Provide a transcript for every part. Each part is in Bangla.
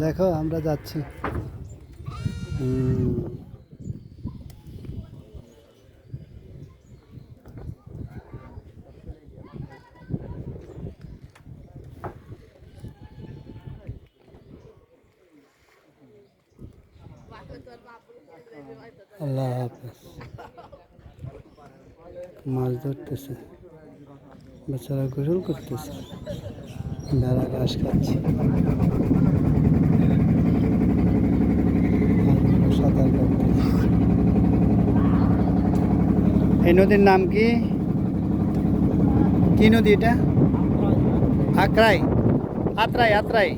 দেখো আমরা যাচ্ছি। আল্লাহ হাফেজ। মাছ ধরতেছে, বাচ্চারা গোসল করতেছে, ভেড়া ঘাস খাচ্ছে, সাঁতার কাটতেছে। এই নদীর নাম কি? কি নদী এটা? আত্রাই, আত্রাই, আত্রাই।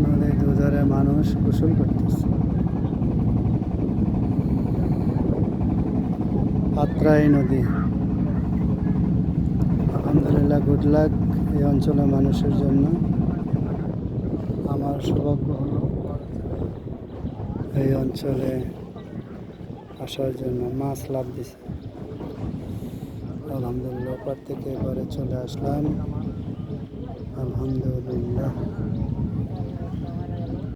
নদীর দুধারে মানুষ গোসল করতেছে। আত্রাই নদী। আলহামদুলিল্লাহ, গুড লাক এই অঞ্চলের মানুষের জন্য। আমার সৌভাগ্য হলো এই অঞ্চলে আসার জন্য। মাছ লাভ দিছে, আলহামদুলিল্লাহ। ওপার থেকে এবারে চলে আসলাম, আলহামদুলিল্লাহ।